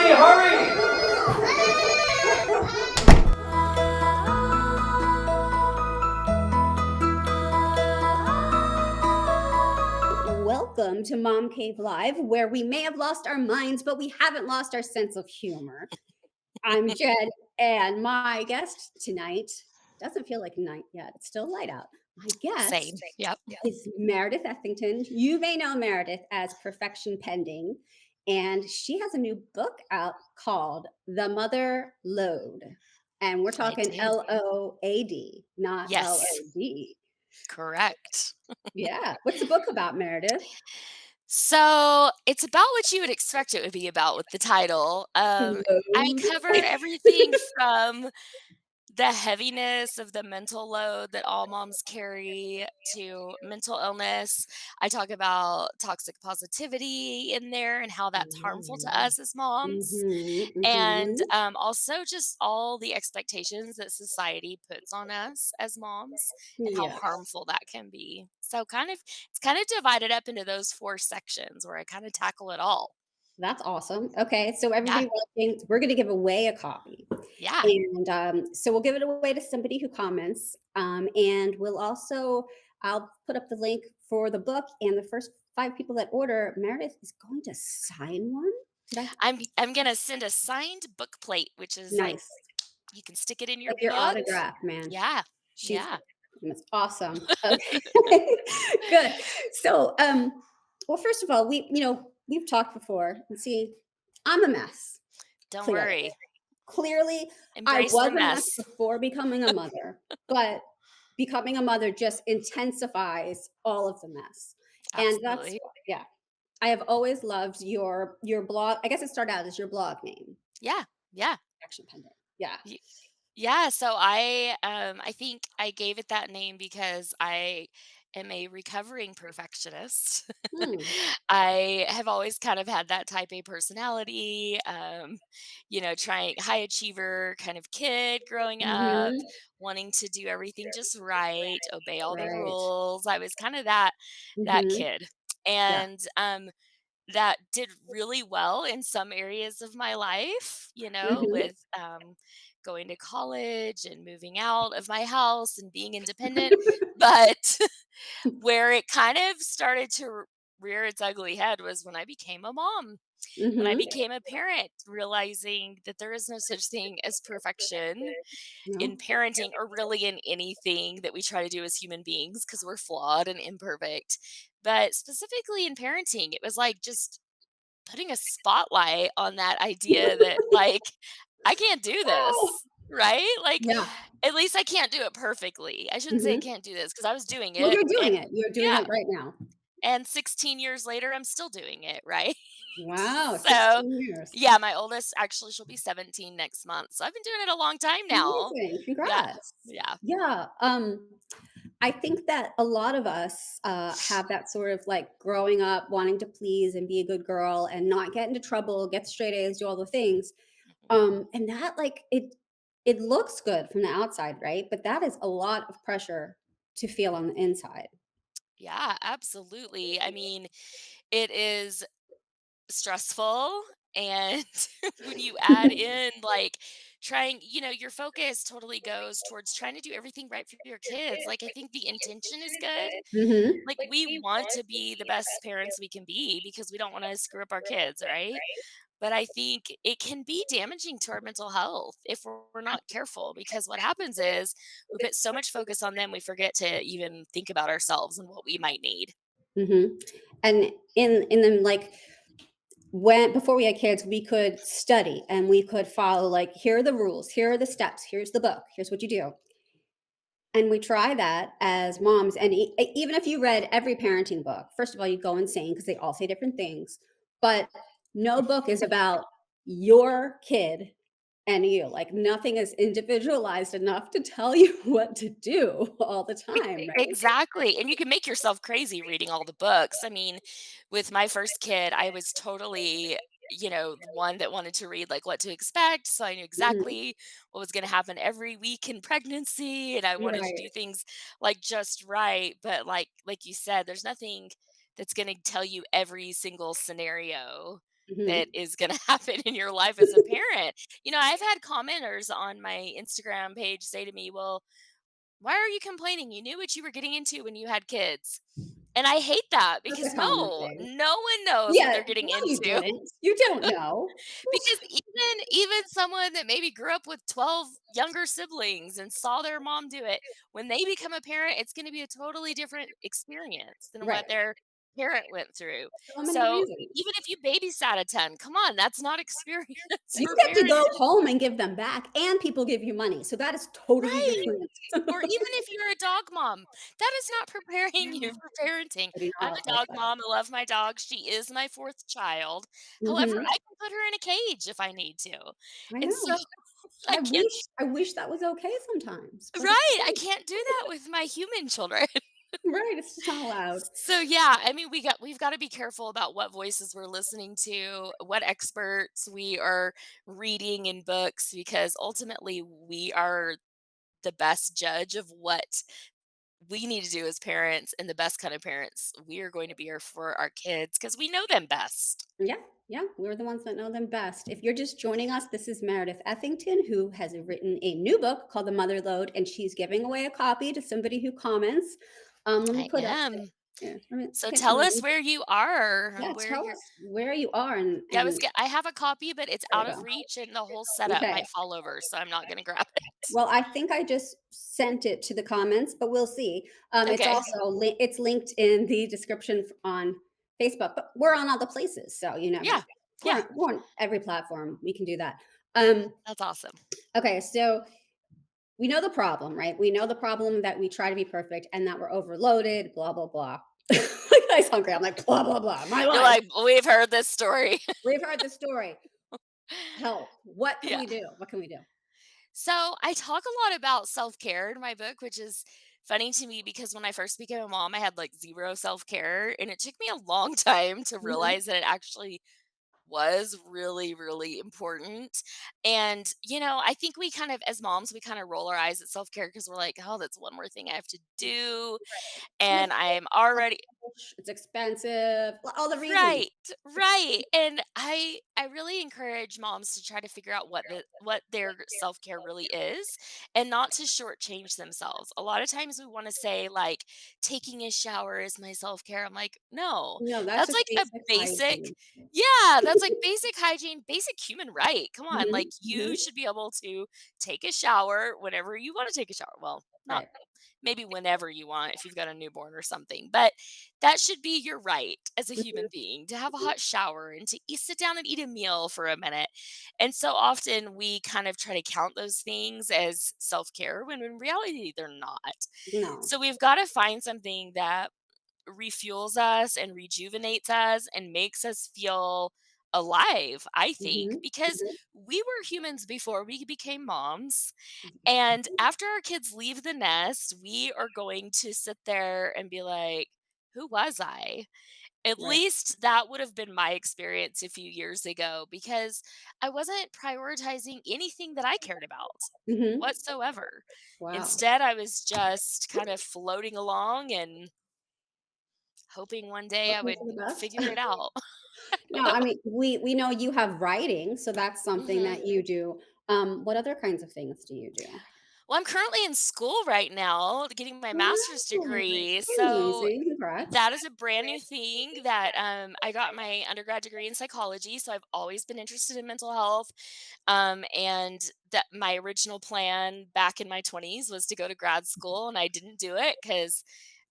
Hurry, hurry! Welcome to Mom Cave Live, where we may have lost our minds, but we haven't lost our sense of humor. I'm Jed, and my guest tonight doesn't feel like night yet. It's still light out. My Same. guest Yep. is Meredith Ethington. You may know Meredith as Perfection Pending, and she has a new book out called The Mother Load. And we're I talking do. LOAD, not Yes. LOD. Correct. Yeah. What's the book about, Meredith? So it's about what you would expect it would be about with the title. I Load. cover everything from the heaviness of the mental load that all moms carry to mental illness. I talk about toxic positivity in there and how that's harmful to us as moms. Mhm, And mhm. also just all the expectations that society puts on us as moms and how Yes, harmful that can be. So it's kind of divided up into those four sections where I kind of tackle it all. that's awesome. Okay, so Yeah. everybody watching, we're gonna give away a copy, Yeah. and, so we'll give it away to somebody who comments, and we'll also I'll put up the link for the book, and the first 5 people that order, Meredith is going to sign one? Did I I'm gonna send a signed book plate, which is like Nice. you can stick it in your Like your book. autograph, man. Yeah. She's Yeah. It's awesome. Okay. Good. So, well, first of all, we've talked before and see, I'm a mess, Don't clearly. worry. Clearly, I Embrace was the a mess mess. before becoming a mother, but becoming a mother just intensifies all of the mess. And that's Absolutely. yeah. I have always loved your blog. I guess it started out as your blog name, Yeah. Yeah. Action Pendant. Yeah. Yeah, so I think I gave it that name because I am a recovering perfectionist. Hmm. I have always kind of had that type A personality, trying high achiever kind of kid growing up, Mhm. wanting to do everything just right, obey all the Right. rules. I was kind of that Mhm. kid. Yeah. And that did really well in some areas of my life, Mhm. with going to college and moving out of my house and being independent. But where it kind of started to rear its ugly head was when I became a mom, when I Mhm. became a parent, realizing that there is no such thing as perfection in No. parenting or really in anything that we try to do as human beings because we're flawed and imperfect. But specifically in parenting, it was like just putting a spotlight on that idea that, like, I can't do Oh. this, right? Like, Yeah. at least I can't do it perfectly. I shouldn't say I Mhm. can't do this because I was doing Well, it. you're doing And it. You're doing yeah. it right now. And 16 years later, I'm still doing it, right? Wow, So, 16 years. yeah, my oldest actually, she'll be 17 next month. So I've been doing it a long time now. Amazing. Yeah. Congrats. Yeah. Yeah. I think that a lot of us have that sort of like growing up wanting to please and be a good girl and not get into trouble, get straight A's, do all the things. Mhm. And that it looks good from the outside, right? But that is a lot of pressure to feel on the inside. Yeah, absolutely. I mean, it is stressful, and when you add in like trying, your focus totally goes towards trying to do everything right for your kids. Like, I think the intention is good. Hmm. Like, we want to be the best parents we can be because we don't want to screw up our kids, right? But I think it can be damaging to our mental health if we're not careful, because what happens is we put so much focus on them we forget to even think about ourselves and what we might need. Hmm. And in them like when before we had kids, we could study and we could follow like here are the rules, here are the steps, here's the book, here's what you do. And we try that as moms. And even if you read every parenting book, first of all, you go insane because they all say different things. But no book is about your kid and you. Like nothing is individualized enough to tell you what to do all the time, right? Exactly, and you can make yourself crazy reading all the books. I mean, with my first kid, I was totally, the one that wanted to read, like, What to Expect, so I knew Mhm. exactly what was gonna happen every week in pregnancy, and I wanted to Right. do things, like, just right, but like you said, there's nothing that's gonna tell you every single scenario. Mhm. that is gonna happen in your life as a parent. I've had commenters on my Instagram page say to me, "Well, why are you complaining? You knew what you were getting into when you had kids." And I hate that That's because a common no, thing. no one knows what Yeah, they're getting no, you into. didn't. You don't know. Because even someone that maybe grew up with 12 younger siblings and saw their mom do it, when they become a parent, it's gonna be a totally different experience than Right. what their parent went through. So many So, reasons. even if you babysat a ton, come on, that's not experience You for get to go parenting. home and give them back, and people give you money, so that is totally Right. different. Or even if you're a dog mom, that is not preparing you No, for parenting. I do I'm not a like dog that. mom. I love my dog. She is my 4th child. However, Mhm. I can put her in a cage if I need to. I And so know. I I can't. wish I wish that was okay sometimes, but it's Right, I can't do that with my human children. right, it's just not allowed. So, yeah, I mean, we've gotta be careful about what voices we're listening to, what experts we are reading in books, because ultimately we are the best judge of what we need to do as parents, and the best kind of parents we are going to be are for our kids because we know them best. Yeah, yeah, we're the ones that know them best. If you're just joining us, this is Meredith Ethington, who has written a new book called The Mother Load, and she's giving away a copy to somebody who comments. Let me I put up am. yeah, let me So get tell the us link. where you are, Yeah, where tell you're. us where you are Yeah, and I have a copy, but it's there out you of go. reach and the whole setup Okay. might fall over, so I'm not gonna grab it. Well, I think I just sent it to the comments, but we'll see. It's Okay. also it's linked in the description on Facebook, but we're on other places, so you never Yeah. Yeah, we're on every platform. We can do that. Um, that's awesome. okay, so we know the problem, right? We know the problem that we try to be perfect and that we're overloaded, blah blah blah. Like I hungry. I'm like blah blah blah. My You're life. like, "We've heard this story." We've heard the story. Help. What can Yeah. we do? What can we do? So, I talk a lot about self-care in my book, which is funny to me because when I first became a mom, I had, like, 0 self-care, and it took me a long time to Mhm. realize that it actually was really, really important. And, I think we kind of, as moms, we kind of roll our eyes at self care because we're like, oh, that's one more thing I have to do. And And I'm already. it's expensive, all the reasons. Right, right. And I really encourage moms to try to figure out what their self-care really is and not to shortchange themselves. A lot of times we want to say like taking a shower is my self-care. I'm like, no, No, that's that's just like a basic basic, hygiene. yeah, that's like basic hygiene, basic human right. Come on, Mhm, like you mhm. should be able to take a shower whenever you want to take a shower. Well, not Right. maybe whenever you want if you've got a newborn or something, but that should be your right as a Mhm, human being to have a mhm. hot shower and to sit down and eat a meal for a minute. And so often we kind of try to count those things as self-care when in reality they're not. No. So we've got to find something that refuels us and rejuvenates us and makes us feel alive, I think, Mhm, because mhm. we were humans before we became moms, and after our kids leave the nest, we are going to sit there and be like, "Who was I?" At Right. least that would have been my experience a few years ago because I wasn't prioritizing anything that I cared about Mhm. whatsoever. Wow. Instead, I was just kind of floating along and hoping one day I Hoping would for the best. figure it out. I No, don't know. I mean, we know you have writing, so that's something Mhm. that you do. What other kinds of things do you do? Well, I'm currently in school right now getting my master's Wow. degree. So Amazing, congrats. that is a brand new thing that I got my undergrad degree in psychology. So I've always been interested in mental health. And that my original plan back in my 20s was to go to grad school, and I didn't do it because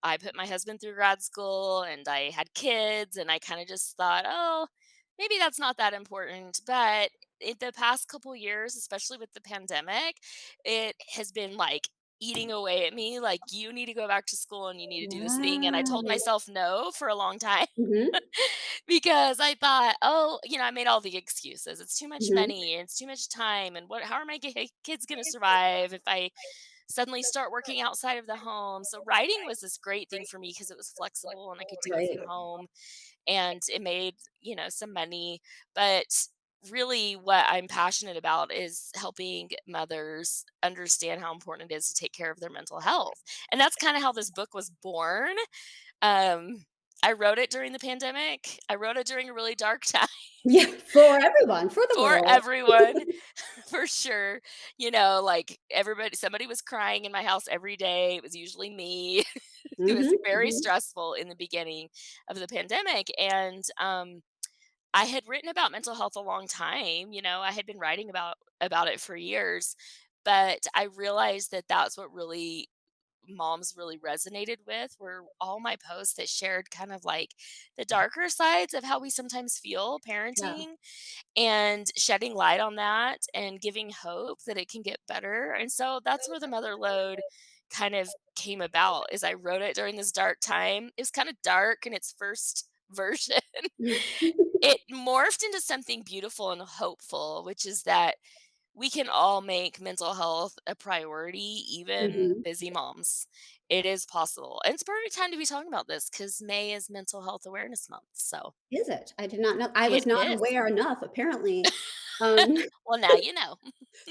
I put my husband through grad school and I had kids, and I kind of just thought, oh, maybe that's not that important. But in the past couple years, especially with the pandemic, it has been like eating away at me like you need to go back to school and you need to do this thing, and I told Right. myself no for a long time Mhm, because I thought, oh, I made all the excuses. It's too much mhm. money and it's too much time. And how are my kids going to survive if I suddenly start working outside of the home? So, writing was this great thing for me because it was flexible and I could do it Right. from home and it made, some money. But really, what I'm passionate about is helping mothers understand how important it is to take care of their mental health. And that's kind of how this book was born. Um, I wrote it during the pandemic. I wrote it during a really dark time Yeah, for everyone, for the for world. everyone, for sure. Like, somebody was crying in my house every day. It was usually me. It was Mhm, very mhm. stressful in the beginning of the pandemic, and, I had written about mental health a long time. I had been writing about it for years, but I realized that that's what really moms really resonated with were all my posts that shared kind of like the darker sides of how we sometimes feel Yeah, parenting and shedding light on that and giving hope that it can get better. And so that's where the mother load kind of came about is I wrote it during this dark time. It was kind of dark in its first version. It morphed into something beautiful and hopeful, which is that we can all make mental health a priority, even mhm. busy moms. It is possible. And it's a perfect time to be talking about this because May is Mental Health Awareness Month. So Is it? I did not know. I it was not is. aware enough, apparently. Um, Well, now you know.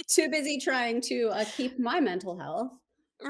too busy trying to, keep my mental health.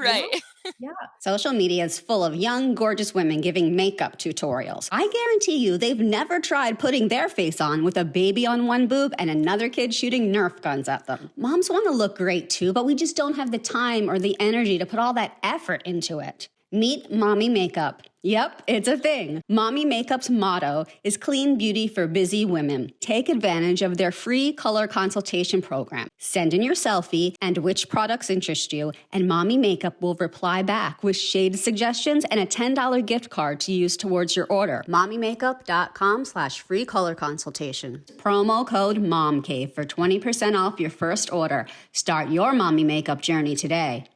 Yeah, Right. yeah. Social media is full of young, gorgeous women giving makeup tutorials. I guarantee you they've never tried putting their face on with a baby on one boob and another kid shooting Nerf guns at them. Moms want to look great too, but we just don't have the time or the energy to put all that effort into it. Meet Mommy Makeup. Yep, it's a thing. Mommy Makeup's motto is clean beauty for busy women. Take advantage of their free color consultation program. Send in your selfie and which products interest you, and Mommy Makeup will reply back with shade suggestions and a $10 gift card to use towards your order. MommyMakeup.com/free color consultation. Promo code MomCave for 20% off your first order. Start your mommy makeup journey today.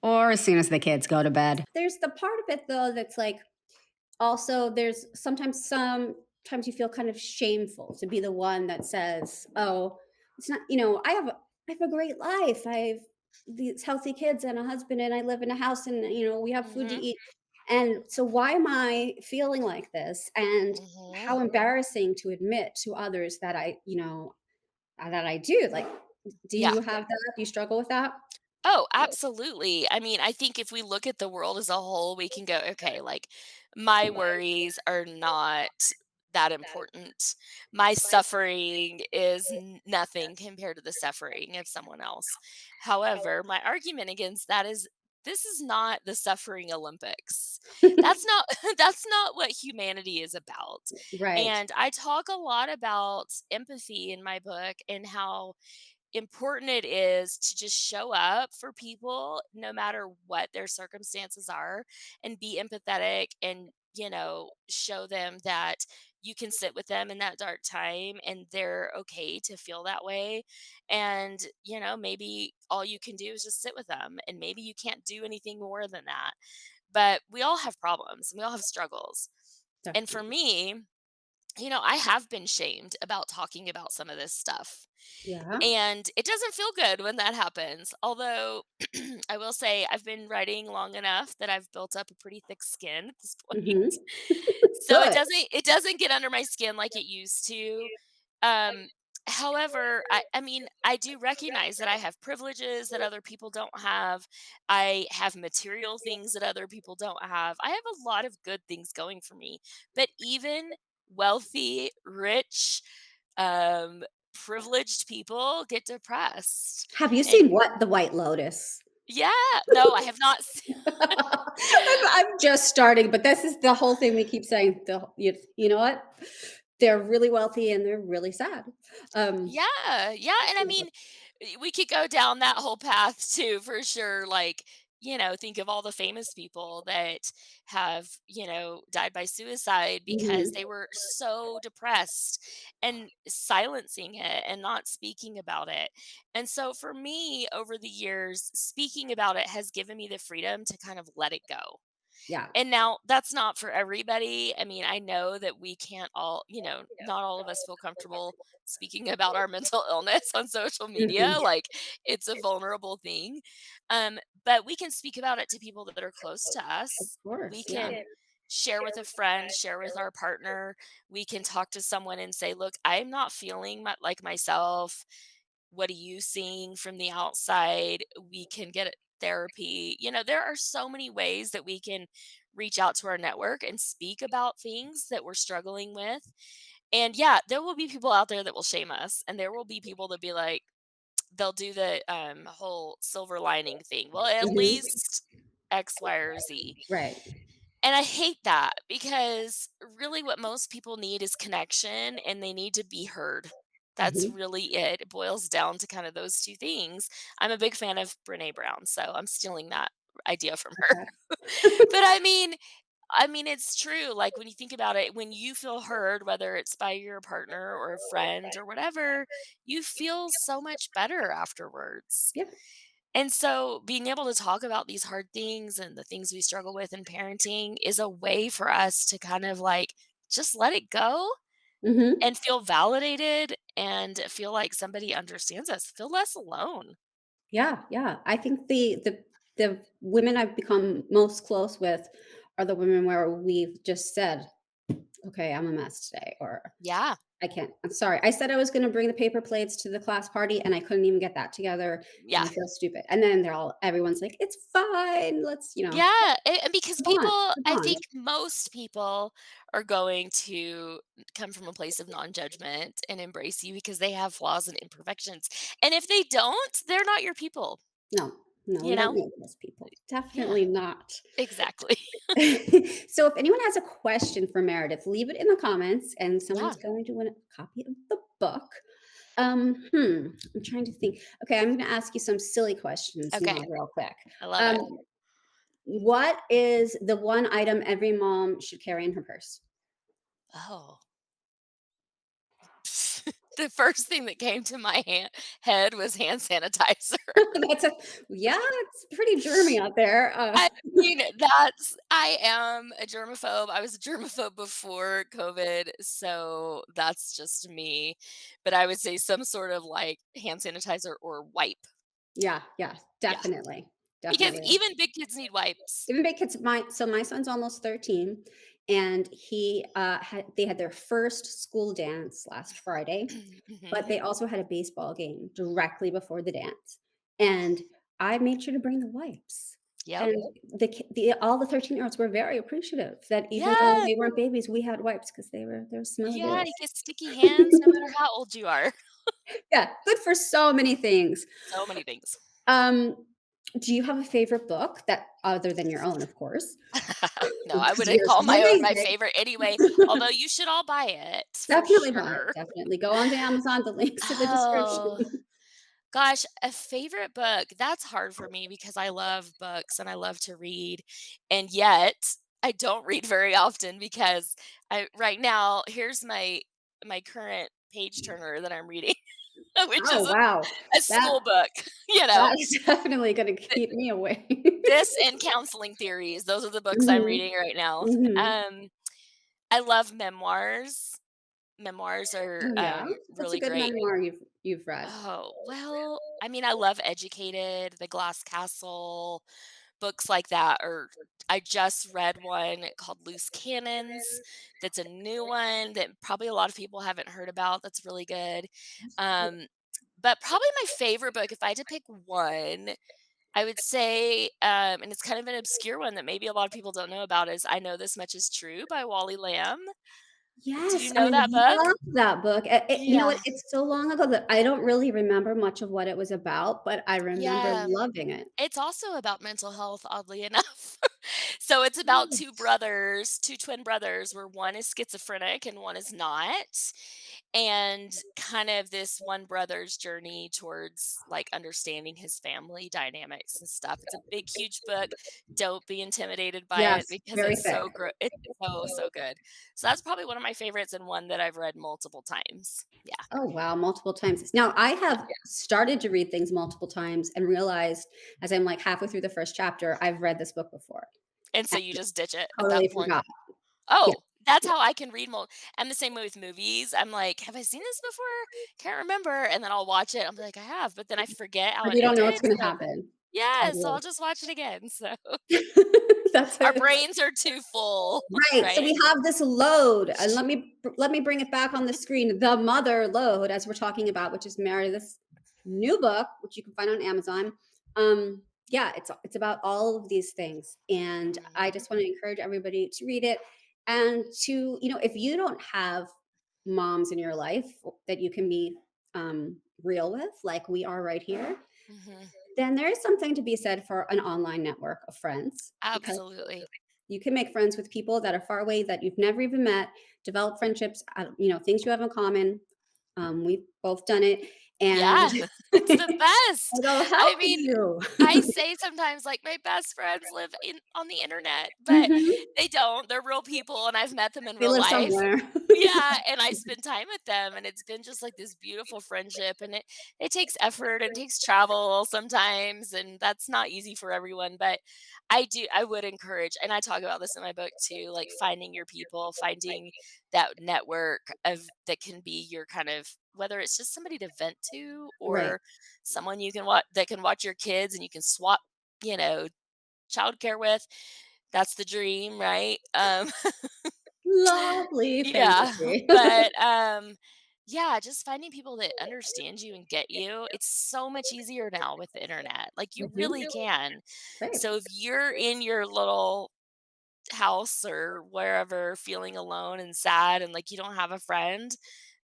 Or as soon as the kids go to bed. There's the part of it though that's like also there's sometimes you feel kind of shameful to be the one that says, "Oh, it's not, I have a great life. I have these healthy kids and a husband and I live in a house and we have food to Mhm. eat." And so why am I feeling like this? And Mhm. how embarrassing to admit to others that that I do. Like, do Yeah. you have that? Do you struggle with that? Oh, absolutely. I mean, I think if we look at the world as a whole, we can go, okay, like my worries are not that important. My suffering is nothing compared to the suffering of someone else. However, my argument against that is this is not the suffering Olympics. That's not that's not what humanity is about. Right. And I talk a lot about empathy in my book and how important it is to just show up for people no matter what their circumstances are and be empathetic and show them that you can sit with them in that dark time and they're okay to feel that way. And maybe all you can do is just sit with them and maybe you can't do anything more than that, but we all have problems and we all have struggles. And for Definitely. me, I have been shamed about talking about some of this stuff, Yeah. and it doesn't feel good when that happens. Although I will say I've been writing long enough that I've built up a pretty thick skin at this point. Mhm. So it Good. doesn't get under my skin like it used to. Um However, I mean, I do recognize that I have privileges that other people don't have. I have material things that other people don't have. I have a lot of good things going for me. But even wealthy, rich, um privileged people get depressed. Have you And seen What the White Lotus? yeah, no, I have not I'm just starting, but this is the whole thing we keep saying. You know what? They're really wealthy and they're really sad. Um, Yeah, yeah, and I mean, we could go down that whole path too, for sure. Like, think of all the famous people that have, died by suicide because mhm. they were so depressed and silencing it and not speaking about it. And so for me, over the years, speaking about it has given me the freedom to kind of let it go. Yeah. And now that's not for everybody. I mean, I know that we can't all, not all of us feel comfortable speaking about our mental illness on social Mhm. media. Like it's a vulnerable thing. But we can speak about it to people that are close to Of us. We course, yeah. can share with a friend, share with our partner. We can talk to someone and say, look, I'm not feeling like myself. What are you seeing from the outside? We can get therapy. There are so many ways that we can reach out to our network and speak about things that we're struggling with. And yeah, there will be people out there that will shame us, and there will be people that be like, they'll do the whole silver lining thing. Well, at Mhm. least X, Y, or Z. Right. And I hate that because really what most people need is connection and they need to be heard. That's Mhm. really it. It boils down to kind of those two things. I'm a big fan of Brene Brown, so I'm stealing that idea from her. Okay. But I mean it's true. Like when you think about it, when you feel heard, whether it's by your partner or a friend or whatever, you feel so much better afterwards. Yeah. And so being able to talk about these hard things and the things we struggle with in parenting is a way for us to kind of like just let it go Mhm. and feel validated and feel like somebody understands us, feel less alone. Yeah, yeah. I think the women I've become most close with are the women where we've just said, "Okay, I'm a mess today," or Yeah. "I can't. I'm sorry. I said I was gonna bring the paper plates to the class party, and I couldn't even get that together, and Yeah. I feel stupid." And then everyone's like, "It's fine. Let's, Yeah. And because move on, people, move I on." think most people are going to come from a place of non judgment and embrace you because they have flaws and imperfections. And if they don't, they're not your people, No, no, we you don't know? need those people. Yeah, Definitely not. exactly. So if anyone has a question for Meredith, leave it in the comments, and Yeah. someone's going to win a copy of the book. I'm trying to think. Okay, I'm gonna ask you some silly questions now Okay. real quick. I love Um, it. what is the one item every mom should carry in her purse? Oh. The first thing that came to my head was hand sanitizer. That's a Yeah, it's pretty germy out there. I mean, I am a germaphobe. I was a germaphobe before COVID, so that's just me. But I would say some sort of like hand sanitizer or wipe. Yeah, yeah, Yeah. definitely, Because definitely. even big kids need wipes. Even big kids, my son's almost 13, and they had their first school dance last Friday, but Mhm. they also had a baseball game directly before the dance, and I made sure to bring the wipes, Yep. and the all the 13-year-olds were very appreciative that even though Yeah. they weren't babies, we had wipes because they were smelly Yeah, good. you get sticky hands no matter how old you are. Yeah, good for so many things. So many things. Um, do you have a favorite book that other than your own, of course, No, I because wouldn't yours call is my own my amazing. favorite anyway, although you should all buy it for Definitely buy it, sure. definitely. Go onto Amazon, the link's in the description. Oh, gosh, a favorite book, that's hard for me because I love books and I love to read, and yet I don't read very often because I right now, here's my current page turner that I'm reading, which Oh, is wow. a That school book, you know? that is definitely gonna keep me away. This and counseling theories, those are the books I'm Mhm, reading right now. mhm. Um, I love memoirs. Memoirs are, Oh, yeah? What's a really good great. memoir you've read? Oh, well, I mean, I love Educated, The Glass Castle, books like that, or I just read one called Loose Cannons. That's a new one that probably a lot of people haven't heard about. That's really good. Um, but probably my favorite book, if I had to pick one, I would say, and it's kind of an obscure one that maybe a lot of people don't know about, is I Know This Much Is True by Wally Lamb. Do you Yes, I know that book? love that book. You know what? Yeah. It's so long ago that I don't really remember much of what it was about, but I remember Yeah. loving it. It's also about mental health, oddly enough. So it's about 2 Yes. brothers, 2 twin brothers, where one is schizophrenic and one is not, and kind of this one brother's journey towards, like, understanding his family dynamics and stuff. It's a big, huge book. Don't be intimidated by it Yes, because very it's thick. it's so, so good. So that's probably one of my favorites and one that I've read multiple times. Yeah. Oh, wow, multiple times. Now, I Yeah. have started to read things multiple times and realized as I'm, like, halfway through the first chapter, I've read this book before And so and you just ditch it at that totally point? forgot. Yeah, Oh, that's yeah. how I can read I'm the same way with movies. I'm like, "Have I seen this before? Can't remember," and then I'll watch it, I'm like, "I have," but then I forget how Or it you don't know what's ended, gonna so happen. yeah, so Totally. I'll just watch it again, so That's our it. brains are too full, Right, so right? we have this load, and let me bring it back on the screen, the mother load, as we're talking about, which is Meredith's new book, which you can find on Amazon. Um, Yeah, it's about all of these things, and I Mhm. just wanna encourage everybody to read it and to if you don't have moms in your life that you can be, real with, like we are right here, Mhm. then there is something to be said for an online network of friends because Absolutely. you can make friends with people that are far away that you've never even met, develop friendships, things you have in common. We've both done it, and Yeah, it's the best. it'll help I mean, you. I say sometimes, like, my best friends live in on the internet, but Mhm. they don't. They're real people, and I've met them in They real live life. somewhere. Yeah, and I spend time with them, and it's been just, like, this beautiful friendship, and it takes effort and takes travel sometimes, and that's not easy for everyone, but I would encourage, and I talk about this in my book too, like, finding your people, finding that network of that can be your kind of whether it's just somebody to vent to Right. or someone you can watch that can watch your kids and you can swap, you know, childcare with. That's the dream, right? Lovely Yeah, fantasy. yeah, just finding people that understand you and get you. It's so much easier now with the internet. Like you Mhm. really can. Right. So if you're in your little house or wherever feeling alone and sad and like you don't have a friend,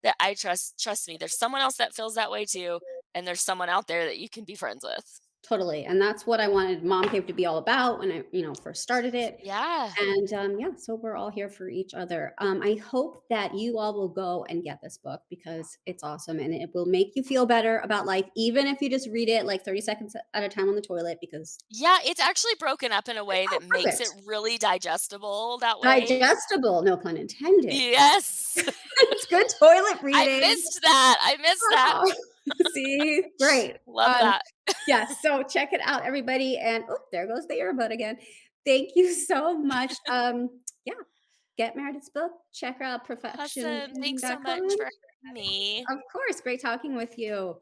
that I trust me, there's someone else that feels that way too, and there's someone out there that you can be friends with. Totally, and that's what I wanted Mom Cave to be all about when I, first started it, Yeah. and, yeah, so we're all here for each other. I hope that you all will go and get this book because it's awesome, and it will make you feel better about life, even if you just read it, like, 30 seconds at a time on the toilet because Yeah, it's actually broken up in a way oh, that makes it perfect. really digestible that way. Digestible, no pun intended. Yes. It's good toilet I reading. missed that, I missed that. Oh, see? Great. Love that. Yes, so check it out, everybody, and oh, there goes the earbud again. Thank you so much. Yeah, get Meredith's book, check her out, Awesome, thanks so much perfectionism.com. for having me. Of course, great talking with you.